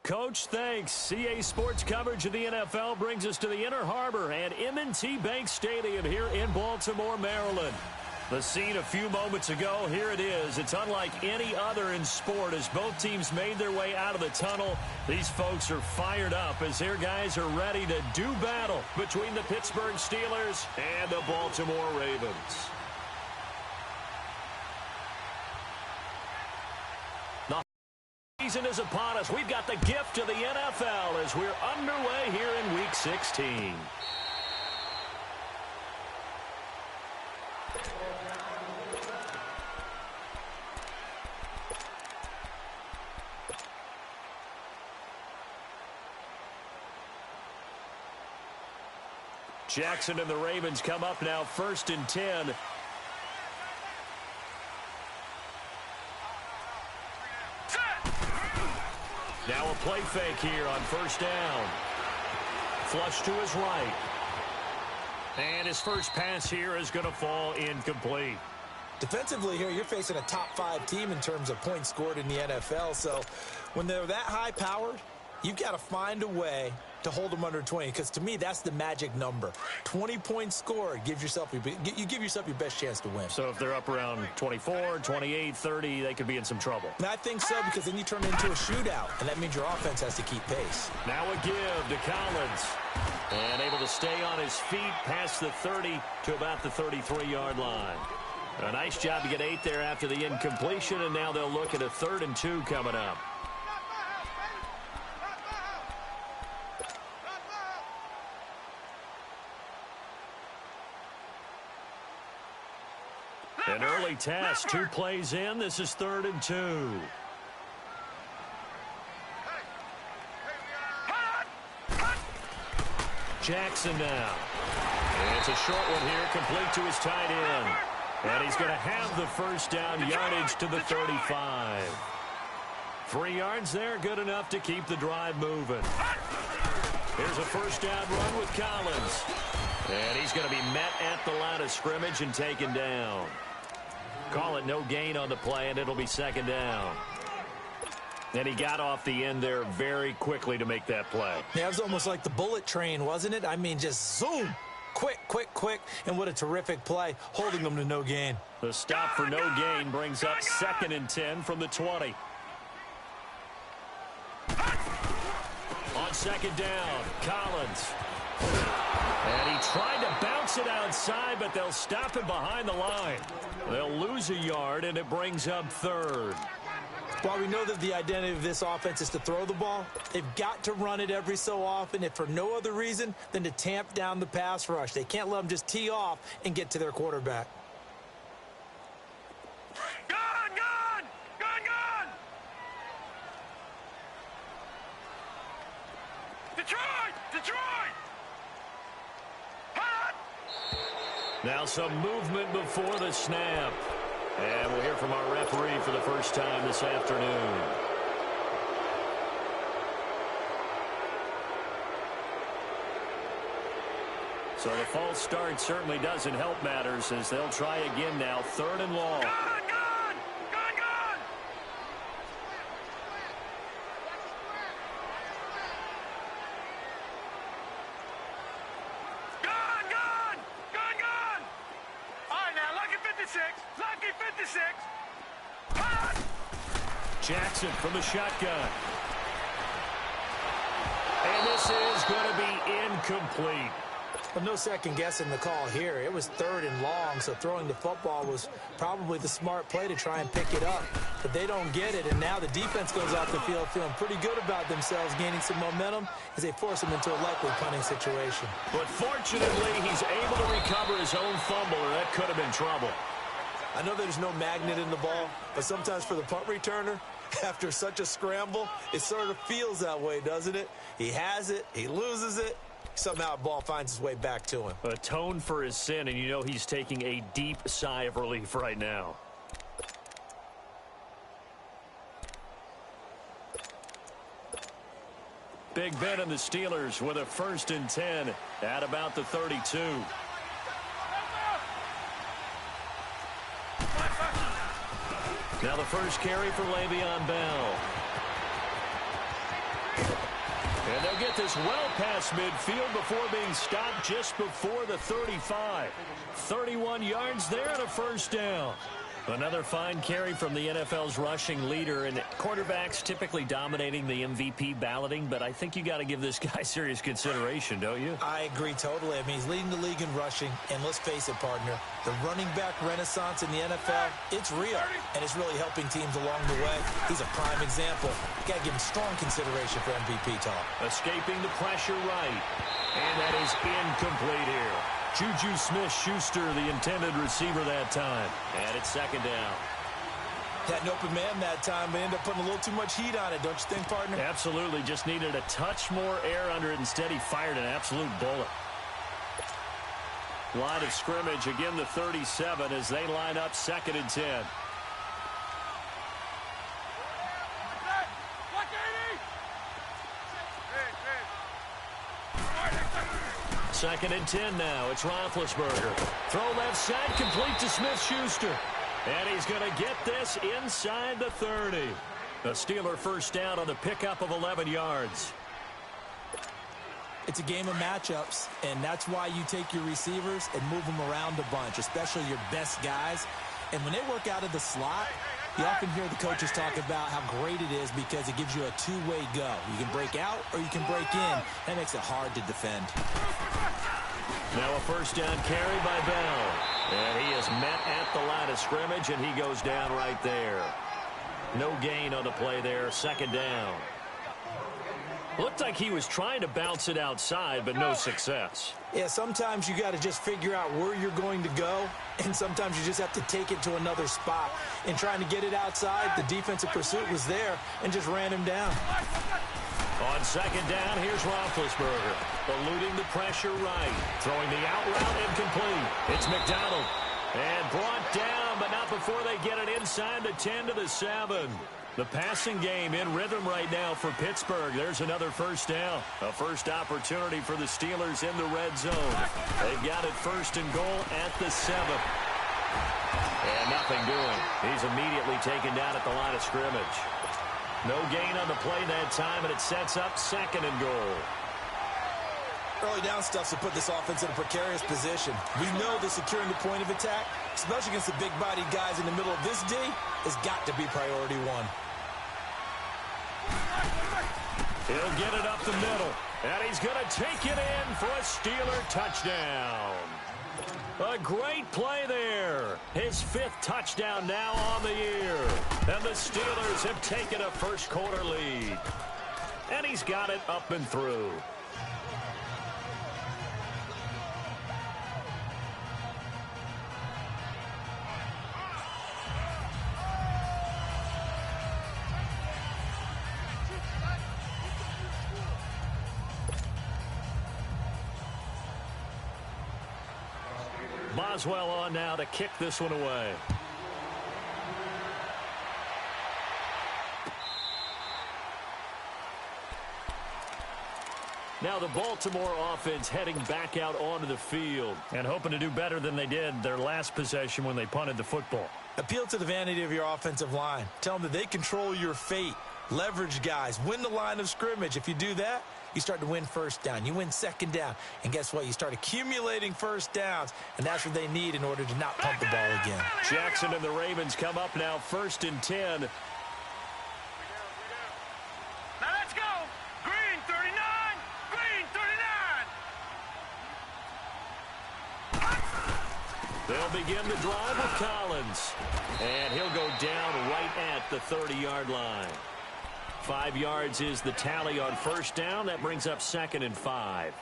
Coach, thanks. CA Sports coverage of the NFL brings us to the Inner Harbor and M&T Bank Stadium here in Baltimore, Maryland. The scene a few moments ago, here it is. It's unlike any other in sport as both teams made their way out of the tunnel. These folks are fired up as their guys are ready to do battle between the Pittsburgh Steelers and the Baltimore Ravens. The season is upon us. We've got the gift of the NFL as we're underway here in Week 16. Jackson and the Ravens come up now 1st and 10. Now a play fake here on 1st down. Flush to his right. And his first pass here is going to fall incomplete. Defensively here, you're facing a top 5 team in terms of points scored in the NFL. So when they're that high powered, you've got to find a way to hold them under 20, because to me, that's the magic number. 20 points scored, you give yourself your best chance to win. So if they're up around 24, 28, 30, they could be in some trouble. And I think so, because then you turn it into a shootout, and that means your offense has to keep pace. Now a give to Collins. And able to stay on his feet past the 30 to about the 33-yard line. A nice job to get 8 there after the incompletion, and now they'll look at a 3rd and 2 coming up. An early test, 2 plays in. This is 3rd and 2. Jackson now. And it's a short one here, complete to his tight end. And he's going to have the first down yardage to the 35. 3 yards there, good enough to keep the drive moving. Here's a first down run with Collins. And he's going to be met at the line of scrimmage and taken down. Call it no gain on the play, and it'll be 2nd down. And he got off the end there very quickly to make that play. Yeah, it was almost like the bullet train, wasn't it? I mean, just zoom. Quick, quick, quick. And what a terrific play, holding them to no gain. The stop for no gain brings up 2nd and 10 from the 20. On 2nd down, Collins. And he tried to bounce it outside, but they'll stop him behind the line. They'll lose a yard, and it brings up 3rd. While we know that the identity of this offense is to throw the ball, they've got to run it every so often, if for no other reason than to tamp down the pass rush. They can't let them just tee off and get to their quarterback. Now some movement before the snap. And we'll hear from our referee for the first time this afternoon. So the false start certainly doesn't help matters as they'll try again now. 3rd and long. Jackson from the shotgun. And this is going to be incomplete. But no second guessing the call here. It was 3rd and long, so throwing the football was probably the smart play to try and pick it up. But they don't get it, and now the defense goes off the field feeling pretty good about themselves, gaining some momentum as they force them into a likely punting situation. But fortunately, he's able to recover his own fumble, or that could have been trouble. I know there's no magnet in the ball, but sometimes for the punt returner, after such a scramble, it sort of feels that way, doesn't it? He has it, he loses it, somehow the ball finds its way back to him. Atone for his sin, and you know he's taking a deep sigh of relief right now. Big Ben and the Steelers with a 1st and 10 at about the 32. Now the first carry for Le'Veon Bell. And they'll get this well past midfield before being stopped just before the 35. 31 yards there and a first down. Another fine carry from the NFL's rushing leader, and quarterbacks typically dominating the MVP balloting, but I think you got to give this guy serious consideration, don't you? I agree totally. I mean, he's leading the league in rushing, and let's face it, partner, the running back renaissance in the NFL, it's real, and it's really helping teams along the way. He's a prime example. You got to give him strong consideration for MVP talk. Escaping the pressure right, and that is incomplete here. Juju Smith-Schuster, the intended receiver that time. And it's second down. Had an open man that time, but ended up putting a little too much heat on it, don't you think, partner? Absolutely. Just needed a touch more air under it. Instead, he fired an absolute bullet. Line of scrimmage, again, the 37 as they line up 2nd and 10. Second and 10 now. It's Roethlisberger. Throw left side, complete to Smith-Schuster. And he's going to get this inside the 30. The Steeler first down on the pickup of 11 yards. It's a game of matchups, and that's why you take your receivers and move them around a bunch, especially your best guys. And when they work out of the slot, you often hear the coaches talk about how great it is because it gives you a two-way go. You can break out or you can break in. That makes it hard to defend. Now a first down carry by Bell. And he is met at the line of scrimmage, and he goes down right there. No gain on the play there. Second down. Looked like he was trying to bounce it outside, but no success. Yeah, sometimes you got to just figure out where you're going to go, and sometimes you just have to take it to another spot. In trying to get it outside, the defensive pursuit was there and just ran him down. On second down, here's Roethlisberger. Eluding the pressure right. Throwing the out route incomplete. It's McDonald. And brought down, but not before they get it inside the 10 to the 7. The passing game in rhythm right now for Pittsburgh. There's another first down. A first opportunity for the Steelers in the red zone. They've got it first and goal at the 7. And nothing doing. He's immediately taken down at the line of scrimmage. No gain on the play that time, and it sets up 2nd and goal. Early down stuff to put this offense in a precarious position. We know that securing the point of attack, especially against the big-bodied guys in the middle of this D, has got to be priority one. He'll get it up the middle, and he's going to take it in for a Steeler touchdown. A great play there. His 5th touchdown now on the year. And the Steelers have taken a first-quarter lead. And he's got it up and through. Boswell on now to kick this one away. Now the Baltimore offense heading back out onto the field and hoping to do better than they did their last possession when they punted the football. Appeal to the vanity of your offensive line. Tell them that they control your fate. Leverage guys. Win the line of scrimmage. If you do that, you start to win first down. You win second down. And guess what? You start accumulating first downs. And that's what they need in order to not pump the ball again. Jackson and the Ravens come up now 1st and 10. Now let's go. Green 39. Green 39. They'll begin the drive with Collins. And he'll go down right at the 30-yard line. 5 yards is the tally on first down. That brings up 2nd and 5.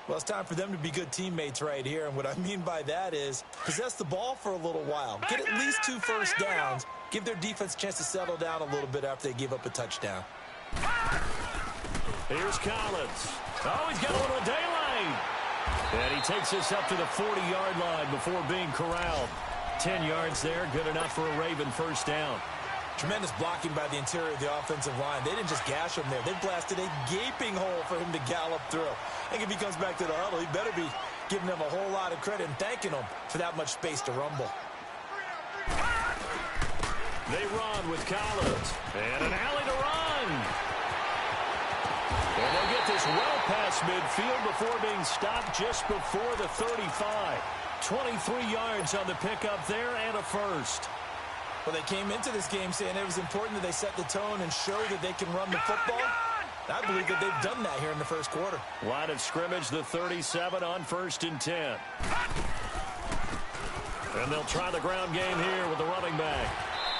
Well, it's time for them to be good teammates right here. And what I mean by that is possess the ball for a little while. Get at least 2 first downs. Give their defense a chance to settle down a little bit after they give up a touchdown. Here's Collins. Oh, he's got a little daylight. And he takes this up to the 40-yard line before being corralled. 10 yards there, good enough for a Raven first down. Tremendous blocking by the interior of the offensive line. They didn't just gash him there. They blasted a gaping hole for him to gallop through. I think if he comes back to the huddle, he better be giving them a whole lot of credit and thanking them for that much space to rumble. They run with Collins. And an alley to run. And they'll get this well past midfield before being stopped just before the 35. 23 yards on the pickup there and a first. Well, they came into this game saying it was important that they set the tone and show that they can run the football. I believe that they've done that here in the first quarter. Line of scrimmage, the 37 on 1st and 10. And they'll try the ground game here with the running back.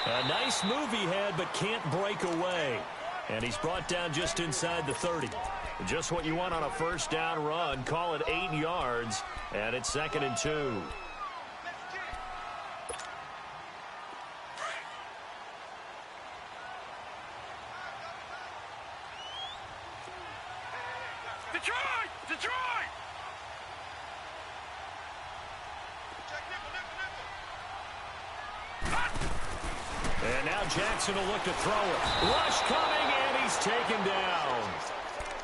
A nice move he had, but can't break away. And he's brought down just inside the 30. Just what you want on a first down run. Call it 8 yards, and it's 2nd and 2. Detroit! Detroit! And now Jackson will look to throw it. Rush coming, and he's taken down.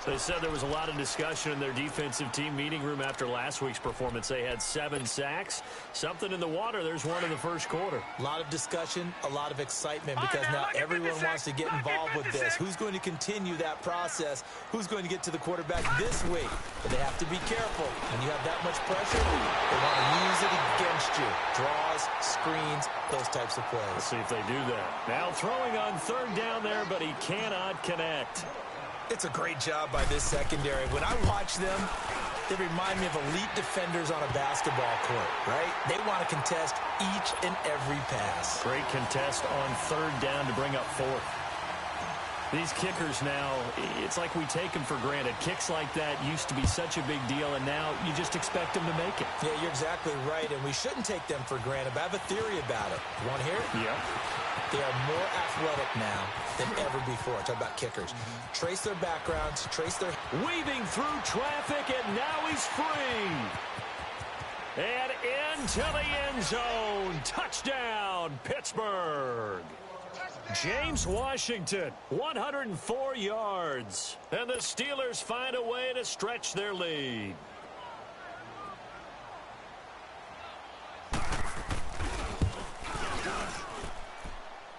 They said there was a lot of discussion in their defensive team meeting room after last week's performance. They had 7 sacks. Something in the water. There's one in the first quarter. A lot of discussion, a lot of excitement, because now everyone wants to get involved with this. Who's going to continue that process? Who's going to get to the quarterback this week? But they have to be careful. When you have that much pressure, they want to use it against you. Draws, screens, those types of plays. Let's see if they do that. Now throwing on 3rd down there, but he cannot connect. It's a great job by this secondary. When I watch them, they remind me of elite defenders on a basketball court, right? They want to contest each and every pass. Great contest on 3rd down to bring up 4th. These kickers now, it's like we take them for granted. Kicks like that used to be such a big deal, and now you just expect them to make it. Yeah, you're exactly right, and we shouldn't take them for granted, but I have a theory about it. You want to hear it? Yeah. They are more athletic now than ever before. Talk about kickers. Trace their backgrounds, trace their... Weaving through traffic, and now he's free. And into the end zone. Touchdown, Pittsburgh. James Washington, 104 yards. And the Steelers find a way to stretch their lead.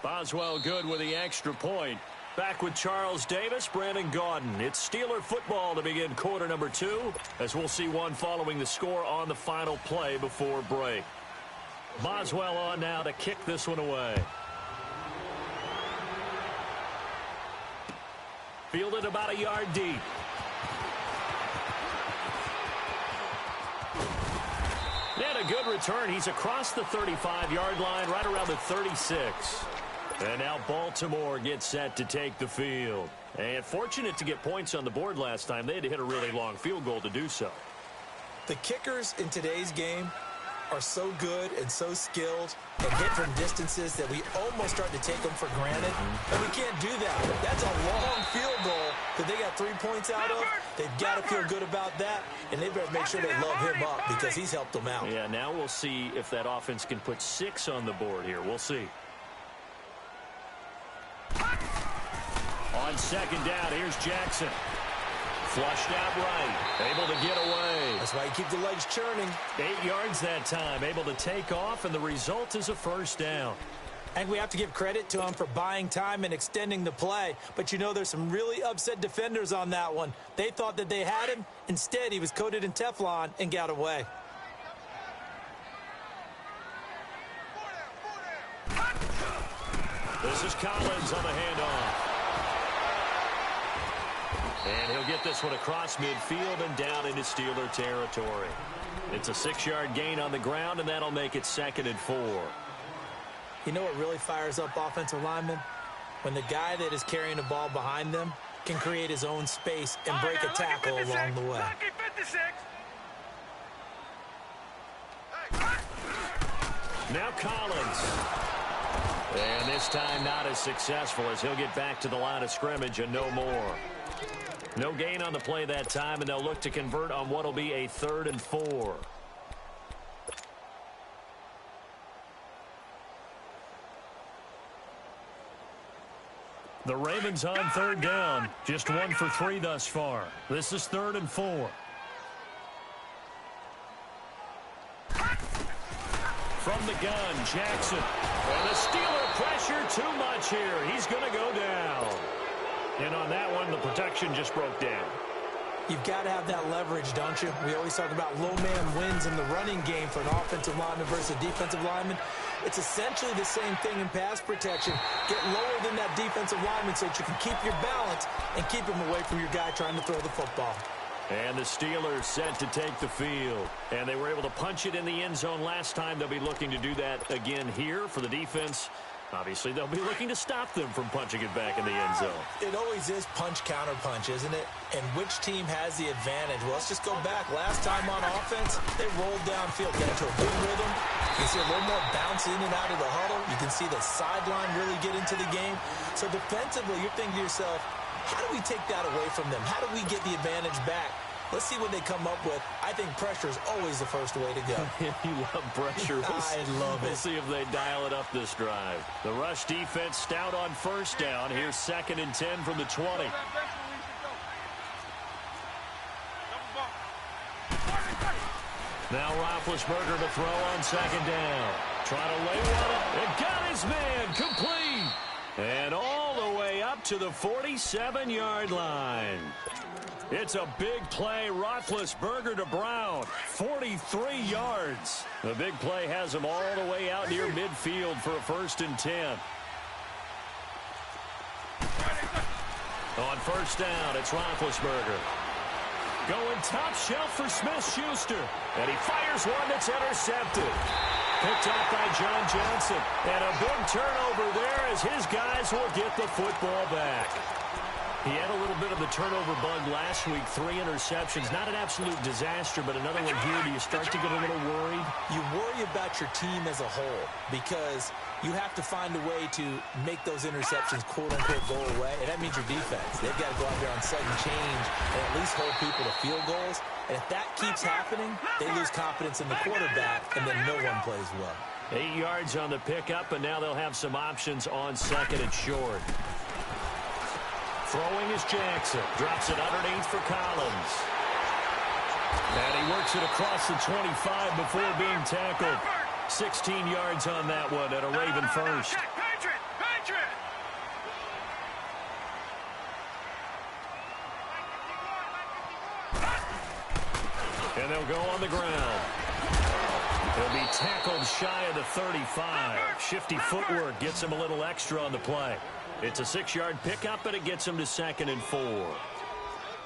Boswell good with the extra point. Back with Charles Davis, Brandon Gaudin. It's Steeler football to begin quarter number 2, as we'll see one following the score on the final play before break. Boswell on now to kick this one away. Fielded about a yard deep. And a good return. He's across the 35-yard line, right around the 36. And now Baltimore gets set to take the field. And fortunate to get points on the board last time. They had to hit a really long field goal to do so. The kickers in today's game are so good and so skilled and hit from distances that we almost start to take them for granted. And we can't do that. That's a long field goal that they got 3 points out of. They've got to feel good about that, and they better make sure they love him up because he's helped them out. Yeah, now we'll see if that offense can put 6 on the board here. We'll see. On 2nd down, here's Jackson. Flushed out right. Able to get away. That's why you keep the legs churning. 8 yards that time. Able to take off, and the result is a first down. And we have to give credit to him for buying time and extending the play. But, you know, there's some really upset defenders on that one. They thought that they had him. Instead, he was coated in Teflon and got away. This is Collins on the handoff. And he'll get this one across midfield and down into Steeler territory. It's a 6-yard gain on the ground, and that'll make it 2nd and 4. You know what really fires up offensive linemen? When the guy that is carrying the ball behind them can create his own space and break a tackle along the way. Now Collins. And this time not as successful, as he'll get back to the line of scrimmage and no more. No gain on the play that time, and they'll look to convert on what will be a 3rd and 4. The Ravens on 3rd down. Just 1 for 3 thus far. This is 3rd and 4. From the gun, Jackson. And the Steeler pressure too much here. He's going to go down. And on that one, the protection just broke down. You've got to have that leverage, don't you? We always talk about low man wins in the running game for an offensive lineman versus a defensive lineman. It's essentially the same thing in pass protection. Get lower than that defensive lineman so that you can keep your balance and keep him away from your guy trying to throw the football. And the Steelers set to take the field. And they were able to punch it in the end zone last time. They'll be looking to do that again here for the defense. Obviously, they'll be looking to stop them from punching it back in the end zone. It always is punch-counter-punch, isn't it? And which team has the advantage? Well, let's just go back. Last time on offense, they rolled downfield, got into a good rhythm. You can see a little more bounce in and out of the huddle. You can see the sideline really get into the game. So defensively, you're thinking to yourself, how do we take that away from them? How do we get the advantage back? Let's see what they come up with. I think pressure is always the first way to go. You love pressure. I love it. We'll see if they dial it up this drive. The rush defense stout on first down. Here's 2nd and 10 from the 20. Now Roethlisberger to throw on 2nd down. Trying to lay one up. And got his man complete. And all the way up to the 47-yard line. It's a big play. Roethlisberger to Brown. 43 yards. The big play has him all the way out near midfield for a 1st and 10. On 1st down, it's Roethlisberger. Going top shelf for Smith-Schuster. And he fires one that's intercepted. Picked off by John Johnson. And a big turnover there as his guys will get the football back. He had a little bit of the turnover bug last week. 3 interceptions. Not an absolute disaster, but another one here. Do you start to get a little worried? You worry about your team as a whole because you have to find a way to make those interceptions, quote-unquote, go away. And that means your defense. They've got to go out there on sudden change and at least hold people to field goals. And if that keeps happening, they lose confidence in the quarterback, and then no one plays well. 8 yards on the pickup, and now they'll have some options on 2nd and short. Throwing is Jackson. Drops it underneath for Collins. And he works it across the 25 before being tackled. 16 yards on that one and a Raven first. And they'll go on the ground. He'll be tackled shy of the 35. Shifty footwork gets him a little extra on the play. It's a 6-yard pickup, but it gets him to 2nd and 4.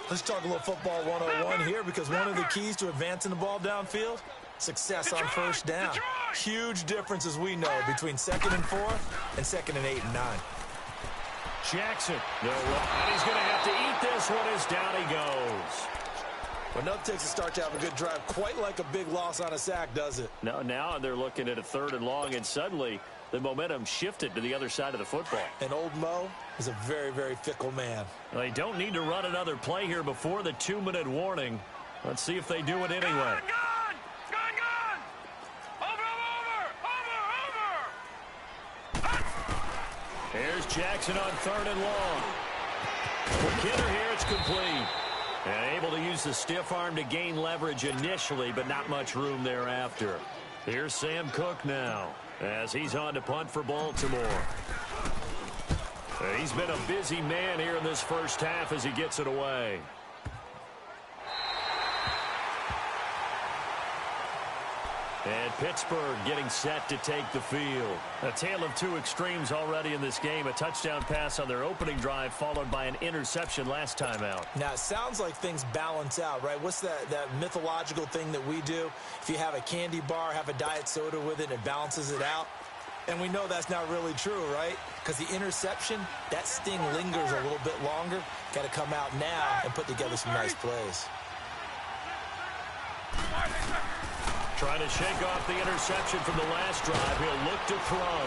Let's talk a little football 101 here because one of the keys to advancing the ball downfield, success on 1st down. Huge difference, as we know, between 2nd and 4 and 2nd and 8 and 9. Jackson. And he's going to have to eat this one as down he goes. Well, no takes a start to have a good drive. Quite like a big loss on a sack, does it? No, now they're looking at a 3rd and long, and suddenly the momentum shifted to the other side of the football. And old Mo is a very, very fickle man. They don't need to run another play here before the 2-minute warning. Let's see if they do it anyway. Gone! Over! Here's Jackson on 3rd and long. For Kidder here, it's complete. And able to use the stiff arm to gain leverage initially, but not much room thereafter. Here's Sam Cook now, as he's on to punt for Baltimore. He's been a busy man here in this 1st half as he gets it away. And Pittsburgh getting set to take the field. A tale of 2 extremes already in this game. A touchdown pass on their opening drive followed by an interception last time out. Now, it sounds like things balance out, right? What's that mythological thing that we do? If you have a candy bar, have a diet soda with it, it balances it out. And we know that's not really true, right? Because the interception, that sting lingers a little bit longer. Got to come out now and put together some nice plays. Trying to shake off the interception from the last drive. He'll look to throw.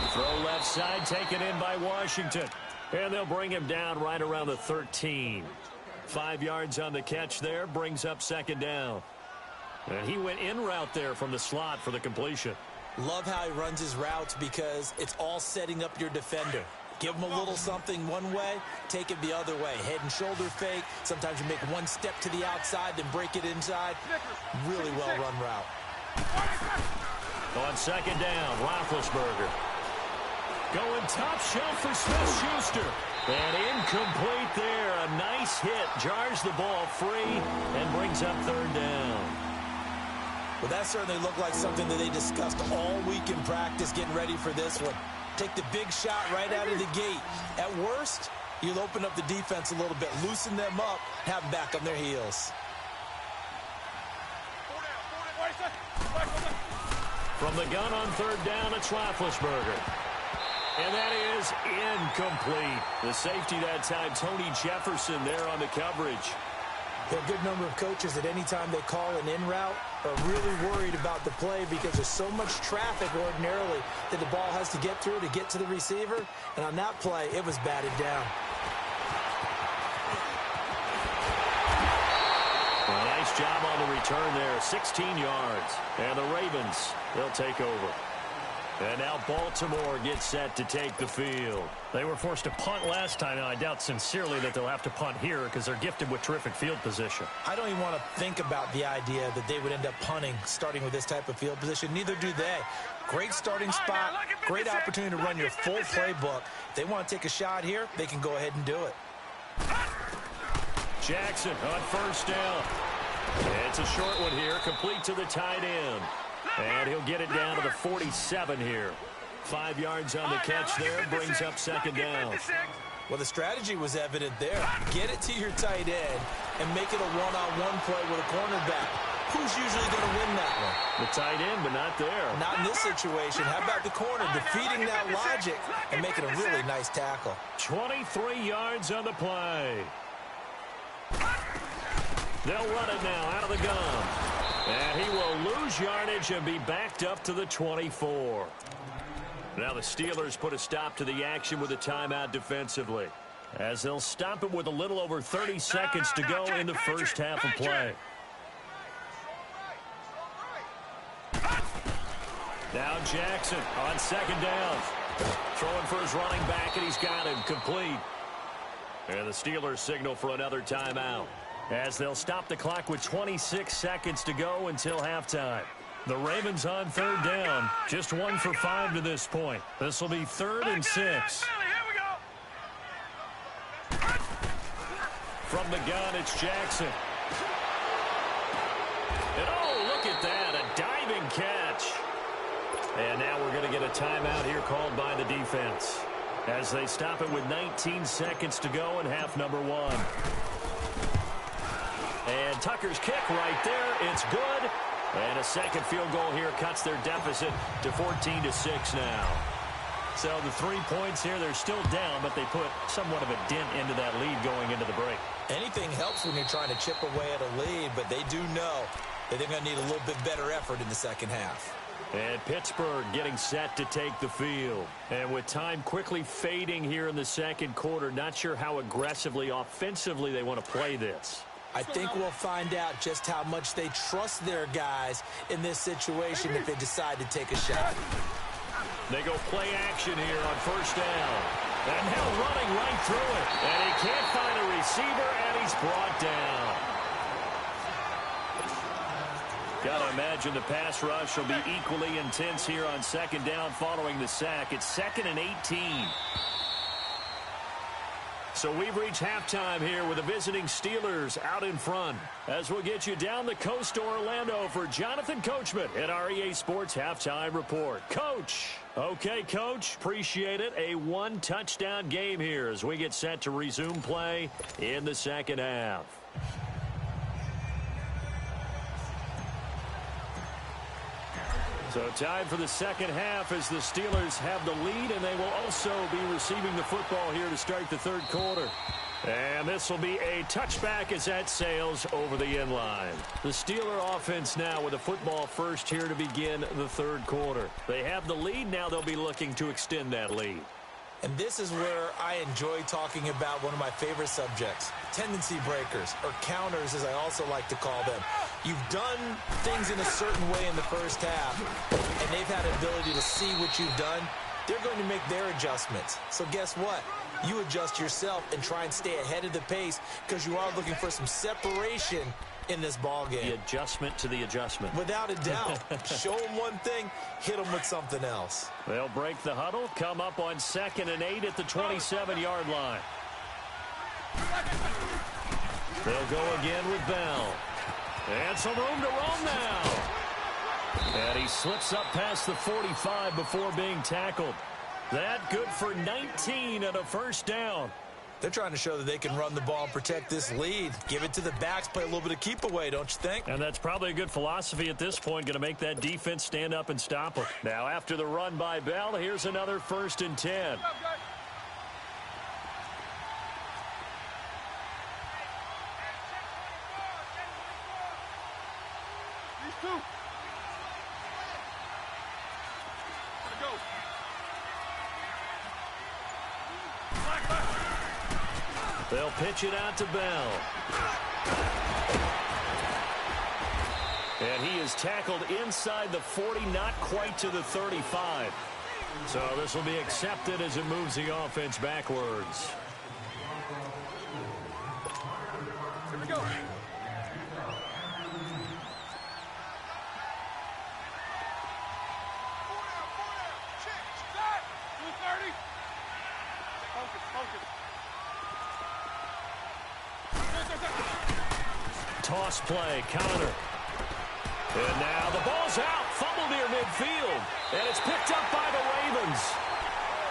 Throw left side, taken in by Washington. And they'll bring him down right around the 13. 5 yards on the catch there, brings up 2nd down. And he went in route there from the slot for the completion. Love how he runs his routes because it's all setting up your defender. Give him a little something one way, take it the other way. Head and shoulder fake. Sometimes you make one step to the outside, then break it inside. Really well-run route. On 2nd down, Roethlisberger. Going top shelf for Smith-Schuster. And incomplete there. A nice hit. Jars the ball free and brings up third down. Well, that certainly looked like something that they discussed all week in practice getting ready for this one. Take the big shot right out of the gate. At worst, you'll open up the defense a little bit, loosen them up, have them back on their heels. From the gun on third down, it's Roethlisberger. And that is incomplete. The safety that time, Tony Jefferson there on the coverage. There are a good number of coaches that any time they call an in route are really worried about the play because there's so much traffic ordinarily that the ball has to get through to get to the receiver. And on that play, it was batted down. A nice job on the return there, 16 yards. And the Ravens, they'll take over. And now Baltimore gets set to take the field. They were forced to punt last time, and I doubt sincerely that they'll have to punt here because they're gifted with terrific field position. I don't even want to think about the idea that they would end up punting starting with this type of field position. Neither do they. Great starting spot, great opportunity to run your full playbook. If they want to take a shot here, they can go ahead and do it. Jackson on first down. It's a short one here, complete to the tight end. And he'll get it down to the 47 here. 5 yards on the catch there, brings up second down. Well, the strategy was evident there. Get it to your tight end and make it a one-on-one play with a cornerback. Who's usually going to win that one? The tight end, but not there. Not in this situation. How about the corner defeating that logic and making a really nice tackle? 23 yards on the play. They'll run it now out of the gun. And he will lose yardage and be backed up to the 24. Now the Steelers put a stop to the action with a timeout defensively, as they'll stop it with a little over 30 seconds to go in the first half of play. Now Jackson on second down. Throwing for his running back, and he's got him complete. And the Steelers signal for another timeout, as they'll stop the clock with 26 seconds to go until halftime. The Ravens on third down, just 1 for 5 to this point. This will be 3rd and 6. From the gun, it's Jackson. And oh, look at that, a diving catch. And now we're going to get a timeout here called by the defense, as they stop it with 19 seconds to go in half number 1. And Tucker's kick right there. It's good. And a second field goal here cuts their deficit to 14-6 now. So the 3 points here, they're still down, but they put somewhat of a dent into that lead going into the break. Anything helps when you're trying to chip away at a lead, but they do know that they're going to need a little bit better effort in the second half. And Pittsburgh getting set to take the field. And with time quickly fading here in the second quarter, not sure how aggressively, offensively they want to play this. I think we'll find out just how much they trust their guys in this situation if they decide to take a shot. They go play action here on first down. And now running right through it. And he can't find a receiver, and he's brought down. Got to imagine the pass rush will be equally intense here on second down following the sack. It's 2nd and 18. So we've reached halftime here with the visiting Steelers out in front, as we'll get you down the coast to Orlando for Jonathan Coachman at our EA Sports Halftime Report. Coach. Okay, Coach. Appreciate it. A 1-touchdown game here as we get set to resume play in the second half. So time for the second half as the Steelers have the lead, and they will also be receiving the football here to start the third quarter. And this will be a touchback as that sails over the end line. The Steeler offense now with the football first here to begin the third quarter. They have the lead. Now they'll be looking to extend that lead. And this is where I enjoy talking about one of my favorite subjects, tendency breakers, or counters as I also like to call them. You've done things in a certain way in the first half, and they've had an ability to see what you've done. They're going to make their adjustments. So guess what? You adjust yourself and try and stay ahead of the pace because you are looking for some separation in this ball game. The adjustment to the adjustment. Without a doubt. Show them one thing, hit them with something else. They'll break the huddle, come up on 2nd and 8 at the 27-yard line. They'll go again with Bell. And some room to roam now. And he slips up past the 45 before being tackled. That good for 19 and a first down. They're trying to show that they can run the ball and protect this lead. Give it to the backs, play a little bit of keep away, don't you think? And that's probably a good philosophy at this point, going to make that defense stand up and stop them. Now, after the run by Bell, here's another 1st and 10. They'll pitch it out to Bell. And he is tackled inside the 40, not quite to the 35. So this will be accepted as it moves the offense backwards. Here we go. Toss play, counter. And now the ball's out. Fumble near midfield. And it's picked up by the Ravens.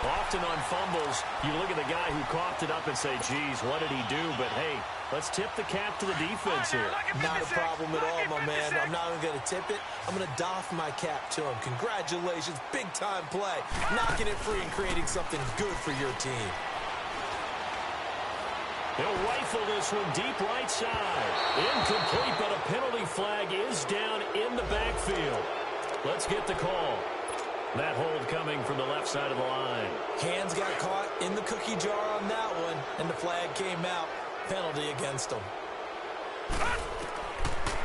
Often on fumbles, you look at the guy who coughed it up and say, geez, what did he do? But, hey, let's tip the cap to the defense here. Not a problem at all, my man. I'm not even going to tip it. I'm going to doff my cap to him. Congratulations. Big-time play. Knocking it free and creating something good for your team. He'll rifle this one deep right side. Incomplete, but a penalty flag is down in the backfield. Let's get the call. That hold coming from the left side of the line. Hands got caught in the cookie jar on that one, and the flag came out. Penalty against him.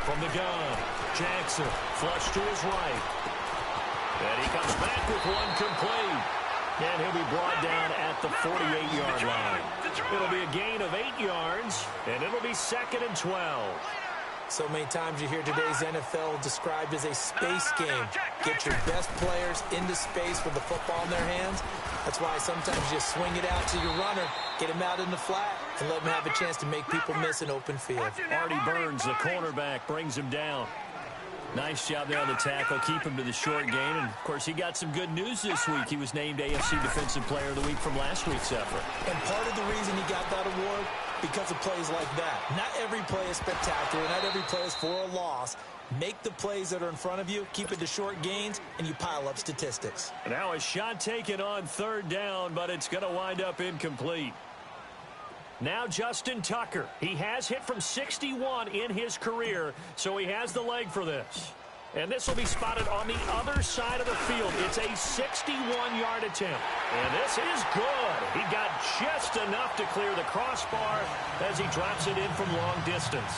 From the gun, Jackson, flush to his right. And he comes back with one complete. And he'll be brought down at the 48-yard line. It'll be a gain of 8 yards, and it'll be 2nd and 12. So many times you hear today's NFL described as a space game. Get your best players into space with the football in their hands. That's why sometimes you swing it out to your runner, get him out in the flat, and let him have a chance to make people miss an open field. Artie Burns, the cornerback, brings him down. Nice job there on the tackle, keep him to the short gain. And, of course, he got some good news this week. He was named AFC Defensive Player of the Week from last week's effort. And part of the reason he got that award, because of plays like that. Not every play is spectacular. Not every play is for a loss. Make the plays that are in front of you, keep it to short gains, and you pile up statistics. Now a shot taken on 3rd down, but it's going to wind up incomplete. Now Justin Tucker. He has hit from 61 in his career, so he has the leg for this. And this will be spotted on the other side of the field. It's a 61-yard attempt. And this is good. He got just enough to clear the crossbar as he drops it in from long distance.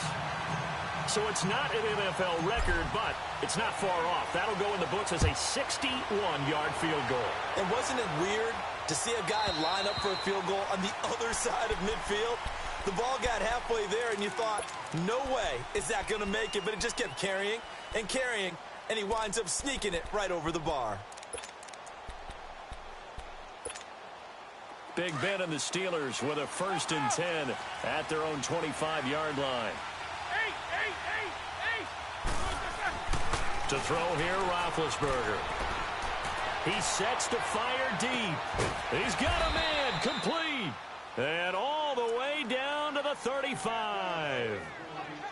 So it's not an NFL record, but it's not far off. That'll go in the books as a 61-yard field goal. And wasn't it weird to see a guy line up for a field goal on the other side of midfield? The ball got halfway there, and you thought, no way is that going to make it, but it just kept carrying and carrying, and he winds up sneaking it right over the bar. Big Ben and the Steelers with a 1st and 10 at their own 25-yard line. To throw here, Roethlisberger. He sets to fire deep. He's got a man complete. And all the way down to the 35.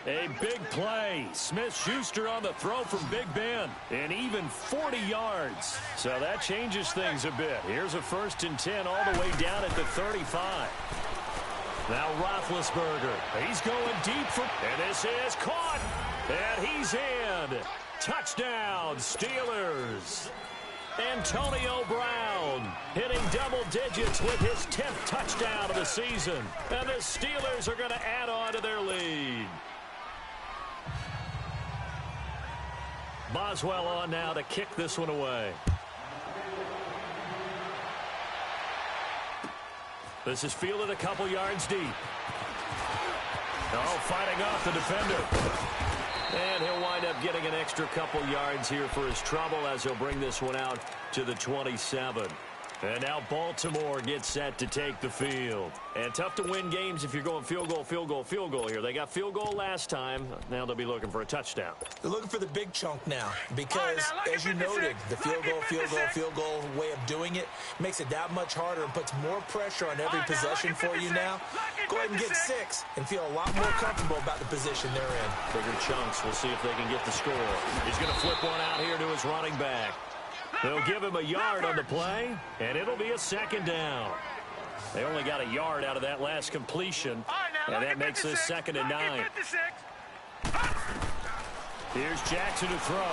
A big play. Smith-Schuster on the throw from Big Ben. And even 40 yards. So that changes things a bit. Here's a 1st and 10 all the way down at the 35. Now Roethlisberger. He's going deep for... And this is caught. And he's in. Touchdown, Steelers. Antonio Brown hitting double digits with his 10th touchdown of the season. And the Steelers are going to add on to their lead. Boswell on now to kick this one away. This is fielded a couple yards deep. Oh, fighting off the defender. And he'll wind up getting an extra couple yards here for his trouble as he'll bring this one out to the 27. And now Baltimore gets set to take the field. And tough to win games if you're going field goal, field goal, field goal here. They got field goal last time. Now they'll be looking for a touchdown. They're looking for the big chunk now because, as you noted, the field goal way of doing it makes it that much harder and puts more pressure on every possession for you now. Go ahead and get 6 and feel a lot more comfortable about the position they're in. Bigger chunks. We'll see if they can get the score. He's going to flip one out here to his running back. They'll give him a yard on the play, and it'll be a second down. They only got a yard out of that last completion, and that makes this 2nd and 9. Here's Jackson to throw.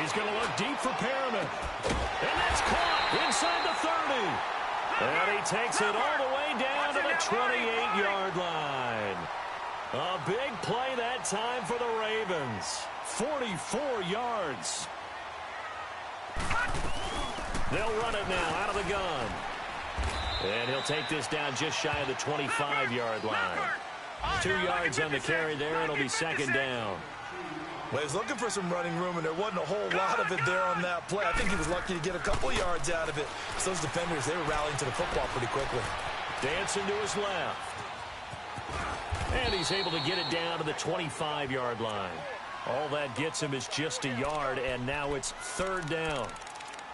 He's going to look deep for Perriman. And that's caught inside the 30. And he takes it all the way down to the 28-yard line. A big play that time for the Ravens. 44 yards. They'll run it now out of the gun. And he'll take this down just shy of the 25-yard line. 2 yards on the carry there, and it'll be 2nd down. Well, he was looking for some running room, and there wasn't a whole lot of it there on that play. I think he was lucky to get a couple yards out of it. So those defenders, they were rallying to the football pretty quickly. Dancing to his left. And he's able to get it down to the 25-yard line. All that gets him is just a yard, and now it's 3rd down.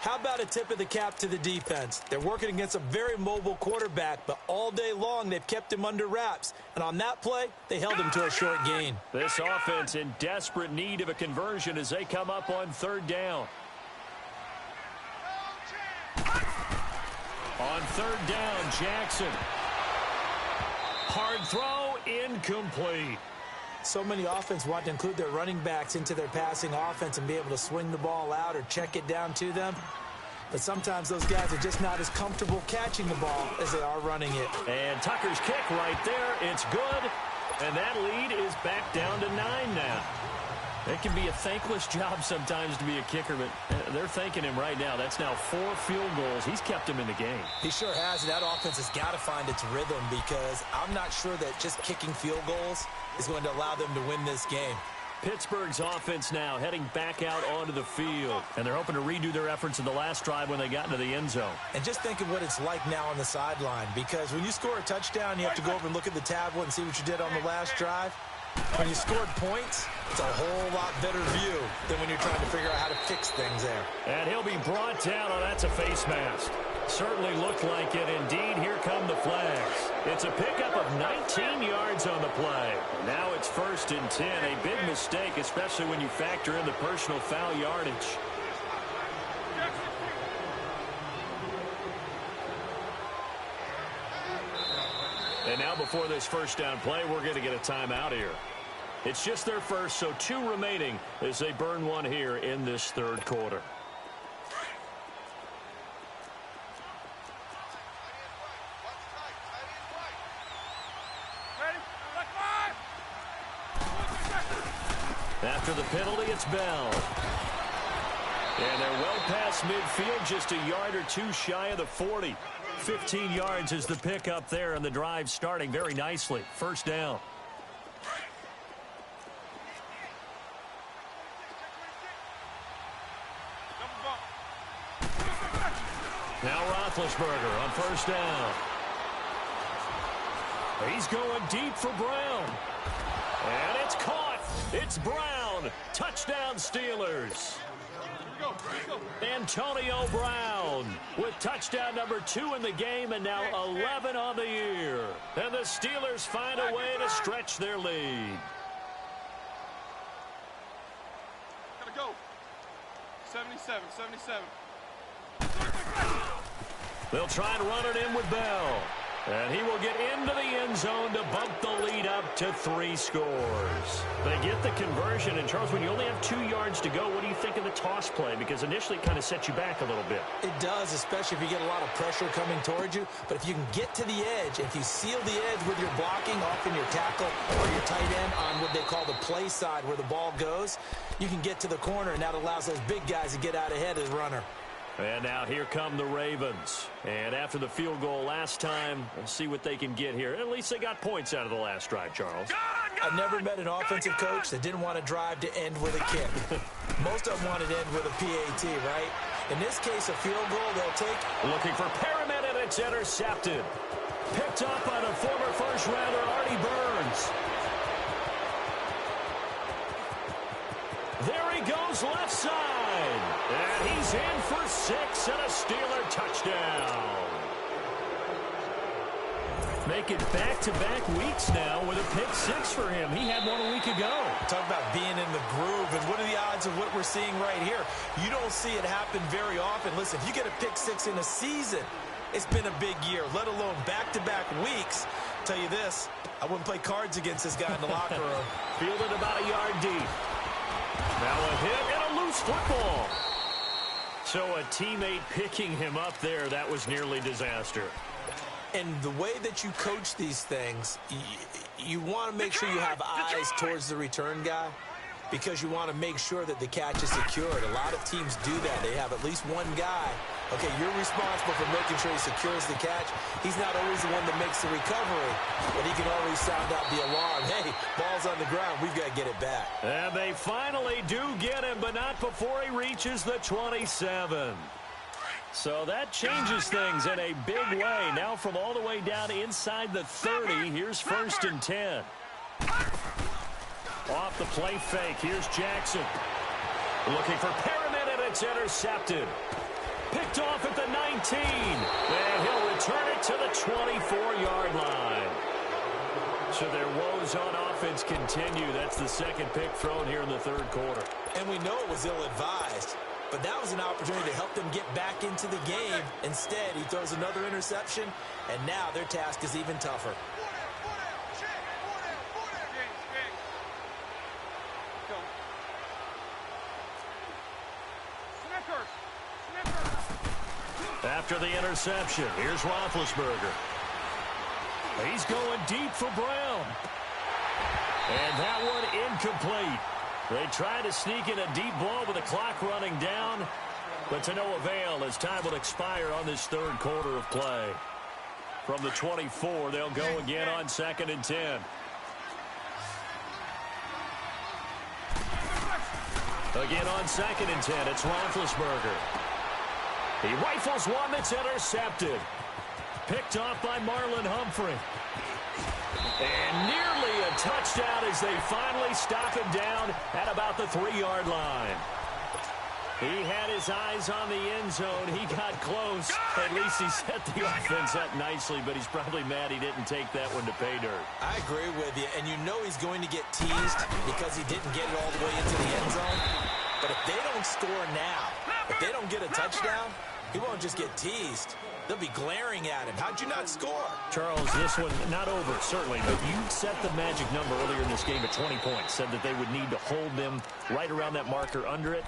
How about a tip of the cap to the defense? They're working against a very mobile quarterback, but all day long they've kept him under wraps. And on that play, they held him to a short gain. This offense in desperate need of a conversion as they come up on 3rd down. On 3rd down, Jackson. Hard throw, incomplete. So many offense want to include their running backs into their passing offense and be able to swing the ball out or check it down to them. But sometimes those guys are just not as comfortable catching the ball as they are running it. And Tucker's kick right there. It's good. And that lead is back down to 9 now. It can be a thankless job sometimes to be a kicker, but they're thanking him right now. That's now 4 field goals. He's kept him in the game. He sure has, and that offense has got to find its rhythm because I'm not sure that just kicking field goals is going to allow them to win this game. Pittsburgh's offense now heading back out onto the field, and they're hoping to redo their efforts in the last drive when they got into the end zone. And just think of what it's like now on the sideline, because when you score a touchdown, you have to go over and look at the tablet and see what you did on the last drive. When you scored points, it's a whole lot better view than when you're trying to figure out how to fix things there. And he'll be brought down. Oh, that's a face mask. Certainly looked like it. Indeed, here come the flags. It's a pickup of 19 yards on the play. Now it's 1st and 10. A big mistake, especially when you factor in the personal foul yardage. And now before this 1st down play, we're going to get a timeout here. It's just their first, so 2 remaining as they burn one here in this 3rd quarter. After the penalty, it's Bell. And they're well past midfield, just a yard or 2 shy of the 40. 15 yards is the pickup there, and the drive starting very nicely. 1st down. Now Roethlisberger on 1st down. He's going deep for Brown. And it's caught. It's Brown. Touchdown Steelers. Antonio Brown with touchdown number 2 in the game and now 11 on the year. And the Steelers find a way to stretch their lead. Gotta go. 77. They'll try and run it in with Bell. And he will get into the end zone to bump the lead up to 3 scores. They get the conversion. And, Charles, when you only have 2 yards to go, what do you think of the toss play? Because initially it kind of sets you back a little bit. It does, especially if you get a lot of pressure coming towards you. But if you can get to the edge, if you seal the edge with your blocking, often your tackle or your tight end on what they call the play side where the ball goes, you can get to the corner, and that allows those big guys to get out ahead of the runner. And now here come the Ravens. And after the field goal last time, let's see what they can get here. At least they got points out of the last drive, Charles. I've never met an offensive coach that didn't want to drive to end with a kick. Most of them wanted to end with a PAT, right? In this case, a field goal they'll take. Looking for Pyramid, and it's intercepted. Picked up by the former first-rounder, Artie Burns. There he goes left side. And he's in for 6 and a Steeler touchdown. Make it back-to-back weeks now with a pick 6 for him. He had one a week ago. Talk about being in the groove, and what are the odds of what we're seeing right here? You don't see it happen very often. Listen, if you get a pick 6 in a season, it's been a big year, let alone back-to-back weeks. Tell you this, I wouldn't play cards against this guy in the locker room. Fielded about a yard deep. Now a hit and a loose football. So a teammate picking him up there, that was nearly disaster. And the way that you coach these things, you want to make sure you have eyes towards the return guy because you want to make sure that the catch is secured. A lot of teams do that. They have at least one guy. Okay, you're responsible for making sure he secures the catch. He's not always the one that makes the recovery, but he can always sound out the alarm. Hey, ball's on the ground. We've got to get it back. And they finally do get him, but not before he reaches the 27. So that changes things in a big way. Now from all the way down inside the 30, here's 1st and 10. Off the play fake, here's Jackson. Looking for Pyramid, and it's intercepted. Picked off at the 19. And he'll return it to the 24-yard line. So their woes on offense continue. That's the second pick thrown here in the third quarter. And we know it was ill-advised. But that was an opportunity to help them get back into the game. Instead, he throws another interception, and now their task is even tougher. After the interception, here's Roethlisberger. He's going deep for Brown. And that one incomplete. They try to sneak in a deep ball with the clock running down, but to no avail as time will expire on this third quarter of play. From the 24, they'll go again on 2nd and 10. Again on 2nd and 10, it's Roethlisberger. He rifles one that's intercepted. Picked off by Marlon Humphrey. And nearly a touchdown as they finally stop him down at about the 3-yard line. He had his eyes on the end zone. He got close. At least he set the offense up nicely, but he's probably mad he didn't take that one to pay dirt. I agree with you, and you know he's going to get teased because he didn't get it all the way into the end zone. But if they don't score now, if they don't get a touchdown, he won't just get teased. They'll be glaring at him. How'd you not score? Charles, this one not over, certainly, but you set the magic number earlier in this game at 20 points. Said that they would need to hold them right around that marker under it.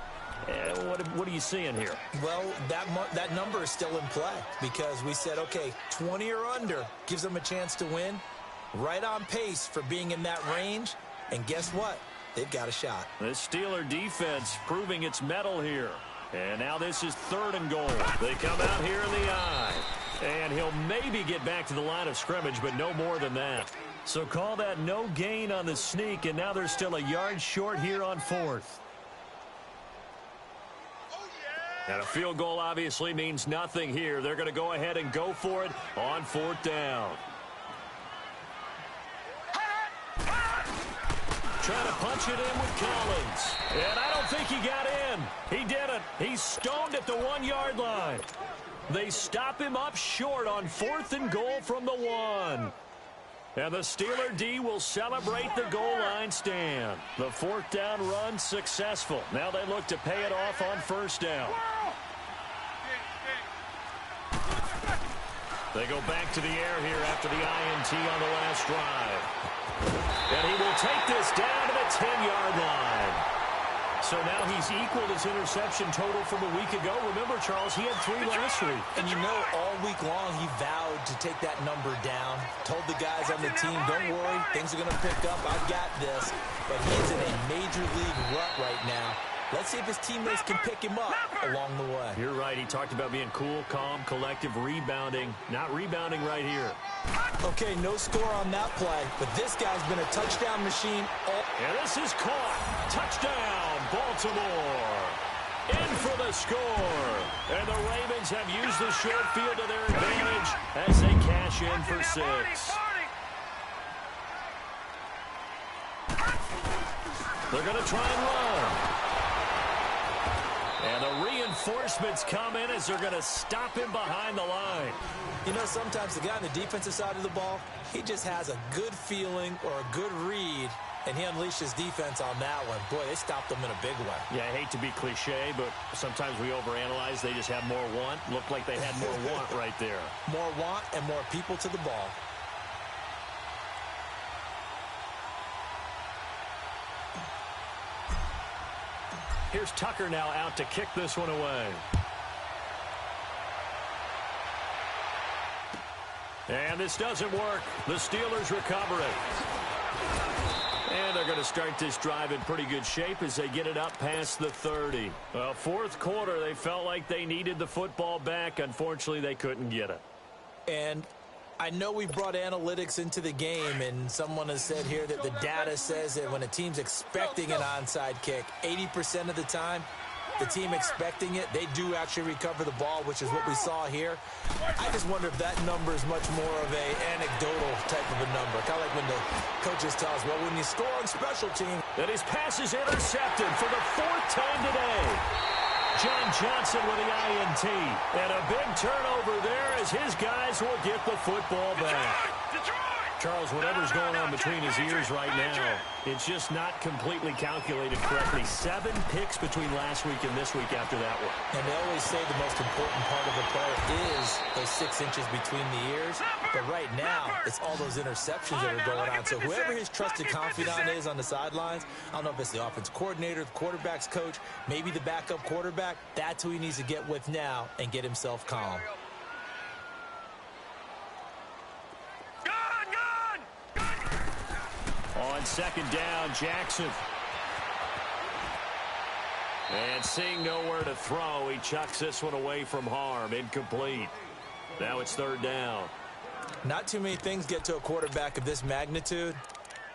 What are you seeing here? Well, that number is still in play because we said, okay, 20 or under gives them a chance to win. Right on pace for being in that range. And guess what? They've got a shot. The Steeler defense proving its mettle here. And now this is 3rd and goal. They come out here in the eye. And he'll maybe get back to the line of scrimmage, but no more than that. So call that no gain on the sneak, and now they're still a yard short here on 4th. And a field goal obviously means nothing here. They're going to go ahead and go for it on 4th down. Trying to punch it in with Collins. And I don't think he got in. He didn't. He's stoned at the 1-yard line. They stop him up short on 4th and goal from the 1. And the Steeler D will celebrate the goal line stand. The 4th down run successful. Now they look to pay it off on 1st down. They go back to the air here after the INT on the last drive. And he will take this down to the 10-yard line. So now he's equaled his interception total from a week ago. Remember, Charles, he had 3 last week. And you know, all week long he vowed to take that number down. Told the guys on the team, don't worry, things are going to pick up. I've got this. But he's in a major league rut right now. Let's see if his teammates can pick him up along the way. You're right. He talked about being cool, calm, collective, rebounding. Not rebounding right here. Okay, no score on that play, but this guy's been a touchdown machine. And this is caught. Touchdown, Baltimore. In for the score. And the Ravens have used the short field to their advantage as they cash in for 6. They're going to try and run. And the reinforcements come in as they're going to stop him behind the line. You know, sometimes the guy on the defensive side of the ball, he just has a good feeling or a good read, and he unleashed his defense on that one. Boy, they stopped him in a big way. Yeah, I hate to be cliche, but sometimes we overanalyze. They just have more want. Looked like they had more want right there. More want and more people to the ball. Here's Tucker now out to kick this one away. And this doesn't work. The Steelers recover it. And they're going to start this drive in pretty good shape as they get it up past the 30. Well, fourth quarter, they felt like they needed the football back. Unfortunately, they couldn't get it. And I know we brought analytics into the game, and someone has said here that the data says that when a team's expecting an onside kick, 80% of the time, the team expecting it, they do actually recover the ball, which is what we saw here. I just wonder if that number is much more of a anecdotal type of a number. Kind of like when the coaches tell us, well, when you score on special teams. And his pass is intercepted for the 4th time today. John Johnson with the INT. And a big turnover there as his guys will get the football back. Charles, whatever's going on between his ears right now, it's just not completely calculated correctly. 7 picks between last week and this week after that one. And they always say the most important part of a player is those 6 inches between the ears. But right now, it's all those interceptions that are going on. So whoever his trusted confidant is on the sidelines, I don't know if it's the offense coordinator, the quarterback's coach, maybe the backup quarterback, that's who he needs to get with now and get himself calm. On second down, Jackson. And seeing nowhere to throw, he chucks this one away from harm. Incomplete. Now it's 3rd down. Not too many things get to a quarterback of this magnitude,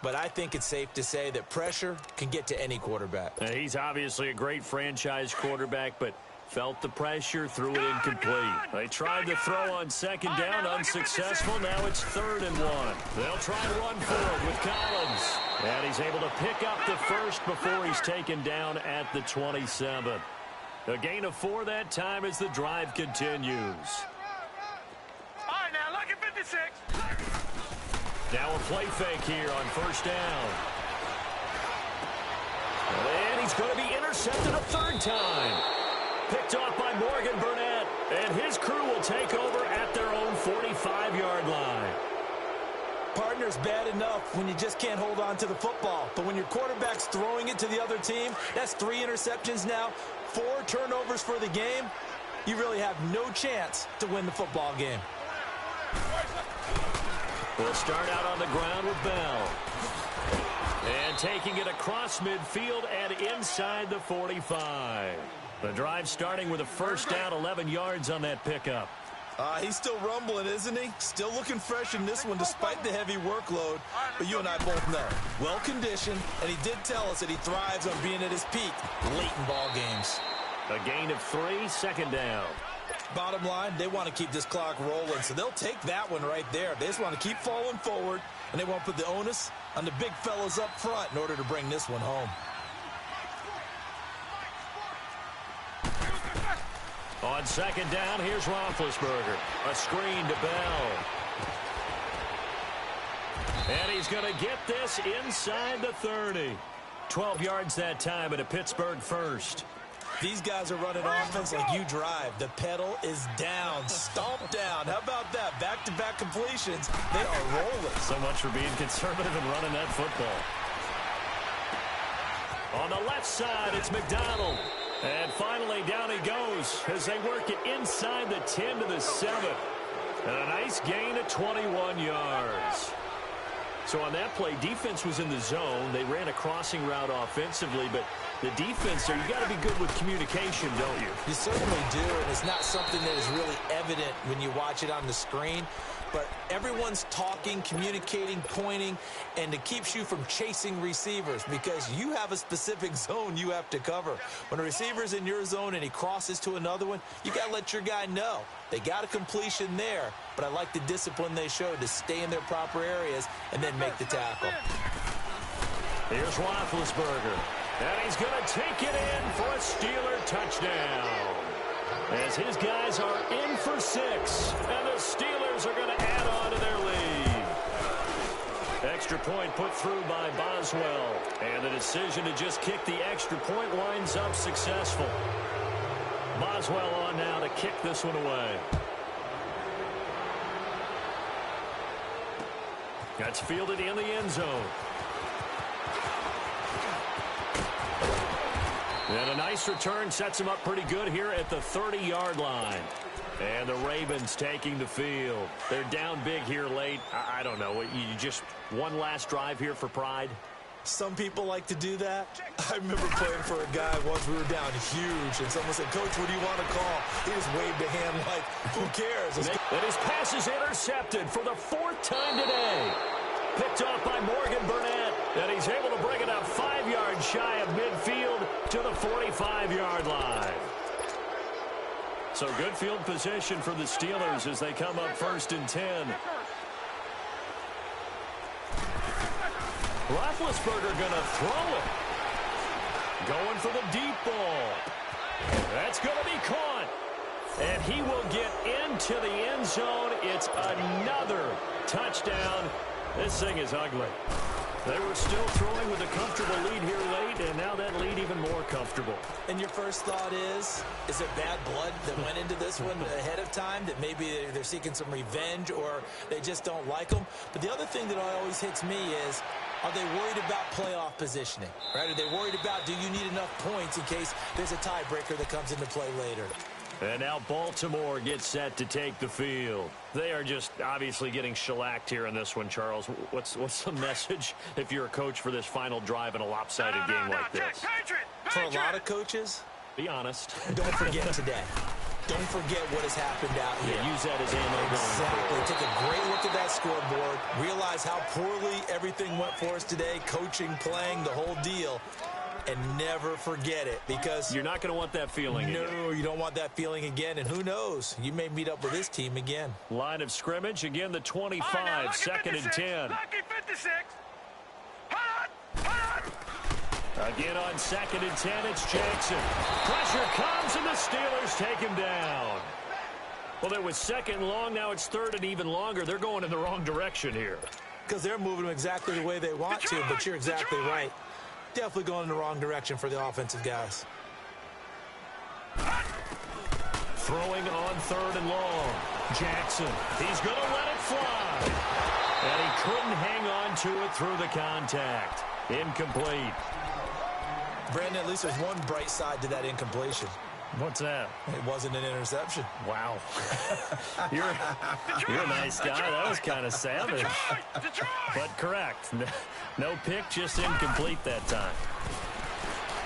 but I think it's safe to say that pressure can get to any quarterback. He's obviously a great franchise quarterback, but felt the pressure, threw it incomplete. They tried to throw on second down, unsuccessful. Now it's 3rd and 1. They'll try to run forward with Collins. And he's able to pick up the first before he's taken down at the 27. A gain of 4 that time as the drive continues. All right, now look at 56. Now a play fake here on 1st down. And he's going to be intercepted a 3rd time. Picked off by Morgan Burnett, and his crew will take over at their own 45-yard line. Partner's bad enough when you just can't hold on to the football. But when your quarterback's throwing it to the other team, that's 3 interceptions now, 4 turnovers for the game. You really have no chance to win the football game. We'll start out on the ground with Bell. And taking it across midfield and inside the 45. The drive starting with a 1st down, 11 yards on that pickup. He's still rumbling, isn't he? Still looking fresh in this one despite the heavy workload. But you and I both know, well-conditioned, and he did tell us that he thrives on being at his peak late in ball games. A gain of 3, 2nd down. Bottom line, they want to keep this clock rolling, so they'll take that one right there. They just want to keep falling forward, and they won't put the onus on the big fellas up front in order to bring this one home. On 2nd down, here's Roethlisberger. A screen to Bell. And he's going to get this inside the 30. 12 yards that time and a Pittsburgh first. These guys are running offense like you drive. The pedal is down, stomped down. How about that? Back-to-back completions. They are rolling. So much for being conservative and running that football. On the left side, it's McDonald. And finally, down he goes as they work it inside the 10 to the 7. And a nice gain of 21 yards. So on that play, defense was in the zone. They ran a crossing route offensively, but the defense there, you got to be good with communication, don't you? You certainly do, and it's not something that is really evident when you watch it on the screen. But everyone's talking, communicating, pointing, and it keeps you from chasing receivers because you have a specific zone you have to cover. When a receiver's in your zone and he crosses to another one, you got to let your guy know. They got a completion there, but I like the discipline they showed to stay in their proper areas and then make the tackle. Here's Roethlisberger, and he's going to take it in for a Steeler touchdown. As his guys are in for 6, and the Steelers are going to add on to their lead. Extra point put through by Boswell, and the decision to just kick the extra point winds up successful. Boswell on now to kick this one away. That's fielded in the end zone. And a nice return sets him up pretty good here at the 30-yard line. And the Ravens taking the field. They're down big here late. I don't know. You just one last drive here for pride? Some people like to do that. I remember playing for a guy once we were down huge, and someone said, "Coach, what do you want to call?" He just waved a hand like, who cares? And his pass is intercepted for the 4th time today. Picked off by Morgan Burnett, and he's able to bring it up 5 yards shy of midfield to the 45-yard line. So good field position for the Steelers as they come up 1st and 10. Roethlisberger going to throw it. Going for the deep ball. That's going to be caught. And he will get into the end zone. It's another touchdown. This thing is ugly. They were still throwing with a comfortable lead here late, and now that lead even more comfortable. And your first thought is it bad blood that went into this one ahead of time, that maybe they're seeking some revenge or they just don't like them? But the other thing that always hits me is, are they worried about playoff positioning? Right? Are they worried about, do you need enough points in case there's a tiebreaker that comes into play later? And now Baltimore gets set to take the field. They are just obviously getting shellacked here in this one, Charles. What's the message if you're a coach for this final drive in a lopsided game like this? For a lot of coaches, be honest. Don't forget today. Don't forget what has happened out here. Yeah, use that as ammo. Exactly. Take a great look at that scoreboard. Realize how poorly everything went for us today. Coaching, playing, the whole deal. And never forget it, because you're not going to want that feeling again. No, you don't want that feeling again. And who knows? You may meet up with this team again. Line of scrimmage, again the 25, right, 2nd and 10. Lucky 56. Hot. Again on 2nd and 10, it's Jackson. Pressure comes, and the Steelers take him down. Well, there was 2nd and long. Now it's 3rd and even longer. They're going in the wrong direction here. Because they're moving them exactly the way they want to, but you're exactly right. Definitely going in the wrong direction for the offensive guys. Throwing on 3rd and long. Jackson, he's going to let it fly. And he couldn't hang on to it through the contact. Incomplete. Brandon, at least there's one bright side to that incompletion. What's that? It wasn't an interception. Wow. You're a nice guy. That was kind of savage. But correct. No pick, just incomplete that time.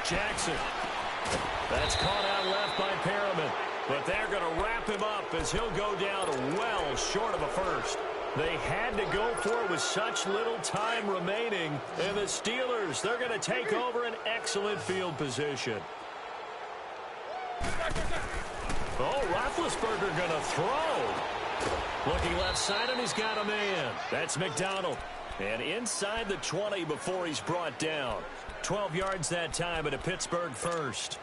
Jackson. That's caught out left by Perriman. But they're going to wrap him up as he'll go down well short of a first. They had to go for it with such little time remaining. And the Steelers, they're going to take over an excellent field position. Oh, Roethlisberger going to throw. Looking left side, and he's got a man. That's McDonald. And inside the 20 before he's brought down. 12 yards that time at a Pittsburgh first.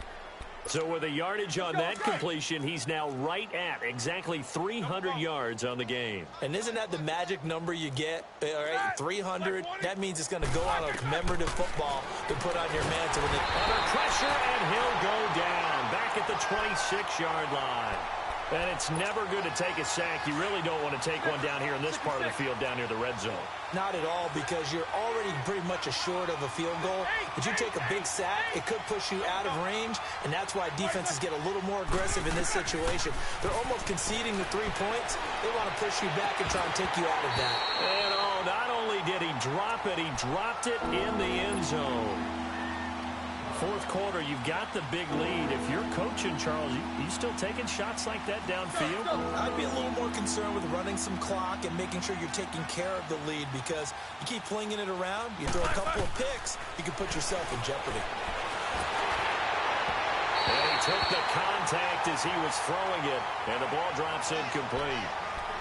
So with a yardage on that completion, he's now right at exactly 300 yards on the game. And isn't that the magic number you get? All right, 300. That means it's going to go on a commemorative football to put on your mantle. Under pressure, and he'll go down. Back at the 26-yard line. And it's never good to take a sack. You really don't want to take one down here in this part of the field down near the red zone. Not at all, because you're already pretty much assured of a field goal. If you take a big sack, it could push you out of range, and that's why defenses get a little more aggressive in this situation. They're almost conceding the 3 points. They want to push you back and try and take you out of that. And not only did he drop it, he dropped it in the end zone. Fourth quarter, you've got the big lead. If you're coaching, Charles, you still taking shots like that downfield? I'd be a little more concerned with running some clock and making sure you're taking care of the lead, because you keep flinging it around, you throw a couple of picks, you can put yourself in jeopardy. And he took the contact as he was throwing it, and the ball drops incomplete.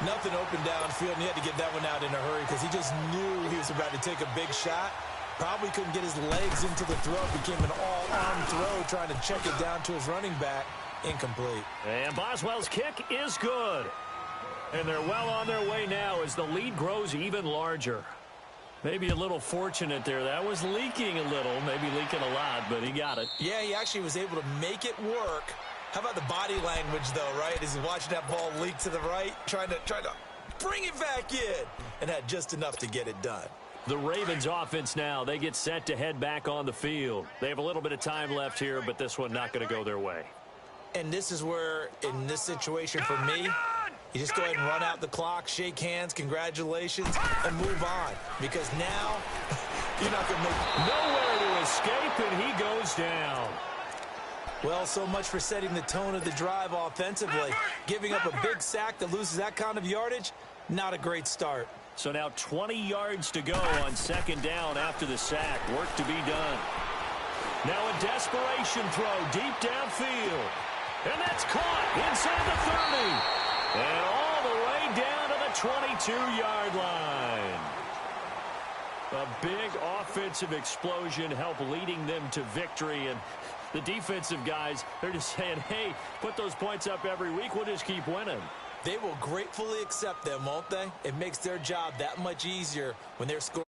Nothing open downfield, and he had to get that one out in a hurry because he just knew he was about to take a big shot. Probably couldn't get his legs into the throw. Became an all-arm throw, trying to check it down to his running back. Incomplete. And Boswell's kick is good. And they're well on their way now as the lead grows even larger. Maybe a little fortunate there. That was leaking a little, maybe leaking a lot, but he got it. Yeah, he actually was able to make it work. How about the body language, though, right? As he's watching that ball leak to the right, trying to bring it back in, and had just enough to get it done. The Ravens offense now, they get set to head back on the field. They have a little bit of time left here, but this one not going to go their way. And this is where, in this situation for me, you just go ahead and run out the clock, shake hands, congratulations, and move on. Because now, you're not going to make nowhere to escape, and he goes down. Well, so much for setting the tone of the drive offensively. Giving up a big sack that loses that kind of yardage, not a great start. So now 20 yards to go on second down after the sack. Work to be done. Now a desperation throw deep downfield. And that's caught inside the 30. And all the way down to the 22-yard line. A big offensive explosion helped leading them to victory. And the defensive guys, they're just saying, hey, put those points up every week. We'll just keep winning. They will gratefully accept them, won't they? It makes their job that much easier when they're scoring.